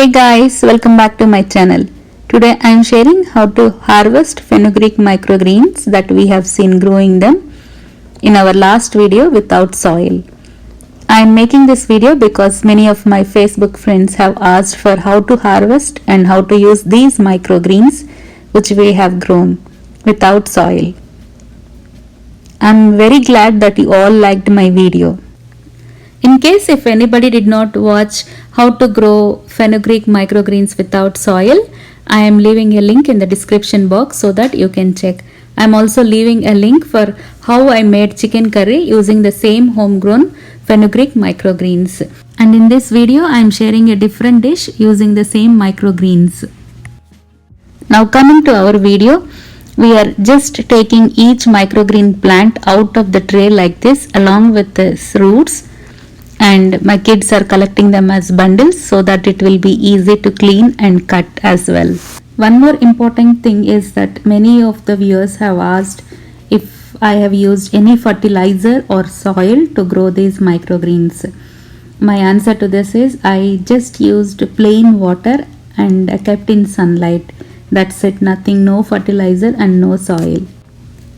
Hey guys, welcome back to my channel. Today I am sharing how to harvest fenugreek microgreens that we have seen growing them in our last video without soil. I am making this video because many of my Facebook friends have asked for how to harvest and how to use these microgreens which we have grown without soil. I am very glad that you all liked my video. In case if anybody did not watch how to grow fenugreek microgreens without soil, I am leaving a link in the description box so that you can check. I am also leaving a link for how I made chicken curry using the same homegrown fenugreek microgreens. And in this video I am sharing a different dish using the same microgreens. Now coming to our video, we are just taking each microgreen plant out of the tray like this along with its roots. And my kids are collecting them as bundles so that it will be easy to clean and cut as well. One more important thing is that many of the viewers have asked if I have used any fertilizer or soil to grow these microgreens. My answer to this is I just used plain water and I kept in sunlight. That's it, nothing, no fertilizer and no soil.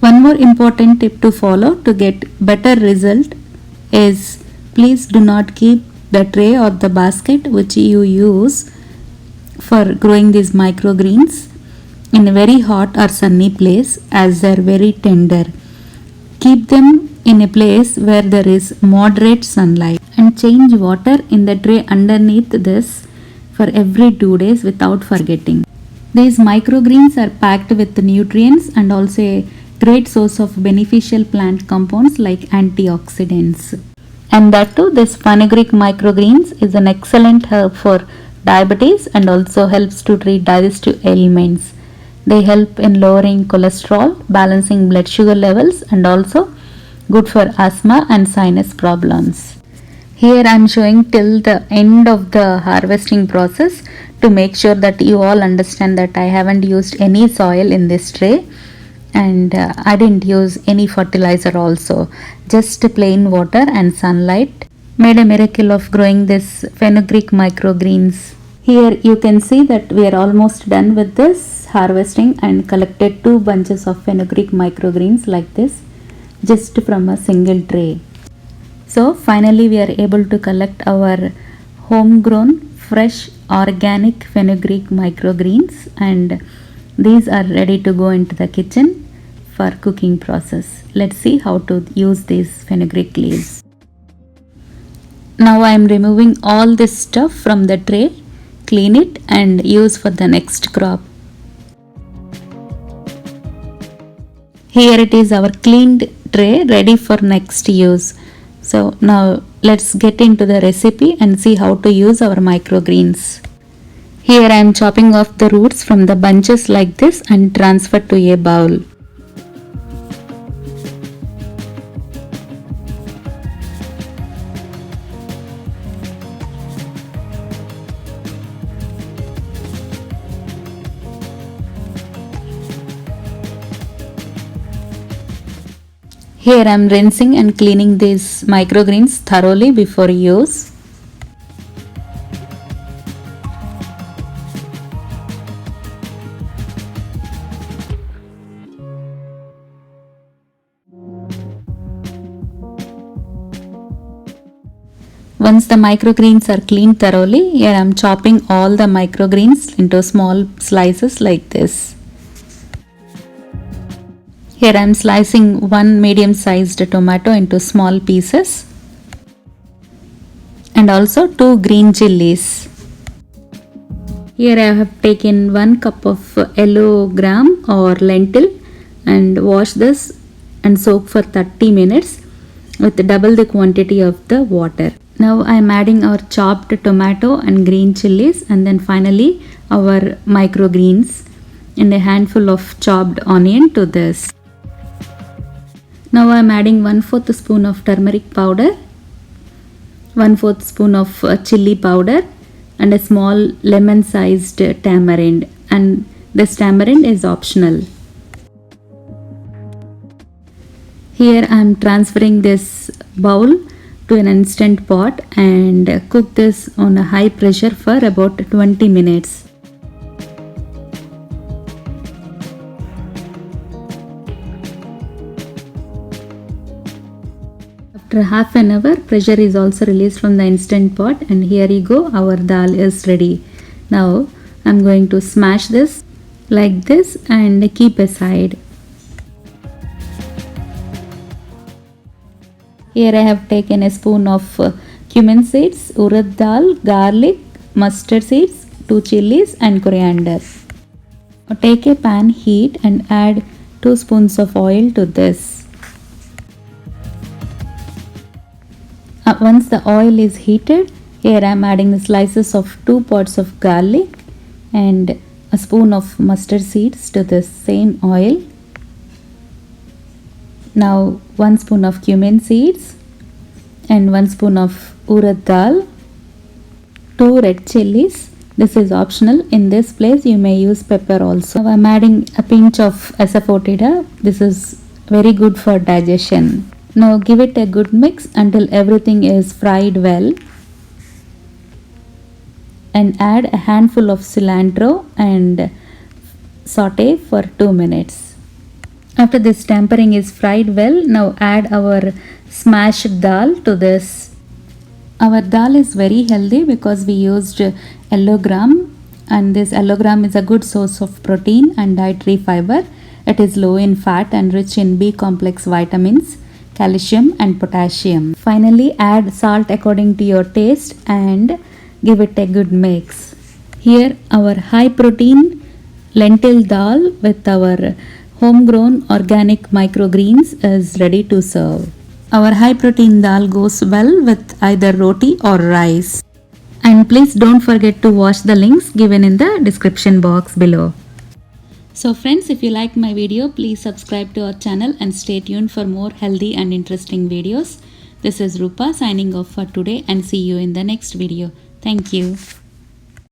One more important tip to follow to get better result is please do not keep the tray or the basket which you use for growing these microgreens in a very hot or sunny place as they are very tender. Keep them in a place where there is moderate sunlight and change water in the tray underneath this for every 2 days without forgetting. These microgreens are packed with nutrients and also a great source of beneficial plant compounds like antioxidants. And that too, this fenugreek microgreens is an excellent herb for diabetes and also helps to treat digestive ailments. They help in lowering cholesterol, balancing blood sugar levels and also good for asthma and sinus problems. Here I am showing till the end of the harvesting process to make sure that you all understand that I haven't used any soil in this tray. And I didn't use any fertilizer also, just plain water and sunlight made a miracle of growing this fenugreek microgreens. Here you can see that we are almost done with this harvesting and collected 2 bunches of fenugreek microgreens like this just from a single tray. So finally we are able to collect our homegrown fresh organic fenugreek microgreens and these are ready to go into the kitchen for cooking process. Let's see how to use these fenugreek leaves. Now I am removing all this stuff from the tray, clean it and use for the next crop. Here it is, our cleaned tray ready for next use. So now let's get into the recipe and see how to use our microgreens. Here I am chopping off the roots from the bunches like this and transfer to a bowl. Here I am rinsing and cleaning these microgreens thoroughly before use. Once the microgreens are cleaned thoroughly, here I am chopping all the microgreens into small slices like this. Here I am slicing 1 medium-sized tomato into small pieces and also 2 green chilies. Here I have taken 1 cup of yellow gram or lentil and wash this and soak for 30 minutes with double the quantity of the water. Now I am adding our chopped tomato and green chilies and then finally our microgreens and a handful of chopped onion to this. Now I am adding 1/4 spoon of turmeric powder, 1/4 spoon of chili powder and a small lemon sized tamarind, and this tamarind is optional. Here I am transferring this bowl to an instant pot and cook this on a high pressure for about 20 minutes. After half an hour, pressure is also released from the instant pot, and here you go, our dal is ready. Now I'm going to smash this like this and keep aside. Here I have taken a spoon of cumin seeds, urad dal, garlic, mustard seeds, 2 chilies and coriander. Now take a pan, heat and add 2 spoons of oil to this. Once the oil is heated, here I am adding the slices of 2 pods of garlic and a spoon of mustard seeds to this same oil. Now 1 spoon of cumin seeds and 1 spoon of urad dal, 2 red chilies. This is optional. In this place you may use pepper also. Now I am adding a pinch of asafoetida. This is very good for digestion. Now give it a good mix until everything is fried well, and add a handful of cilantro and saute for 2 minutes. After this tempering is fried well, now add our smashed dal to this. Our dal is very healthy because we used yellow gram, and this yellow gram is a good source of protein and dietary fiber. It is low in fat and rich in B complex vitamins, calcium and potassium. Finally, add salt according to your taste and give it a good mix. Here our high protein lentil dal with our homegrown organic microgreens is ready to serve. Our high protein dal goes well with either roti or rice. And please don't forget to watch the links given in the description box below. So friends, if you like my video, please subscribe to our channel and stay tuned for more healthy and interesting videos. This is Rupa signing off for today, and see you in the next video. Thank you.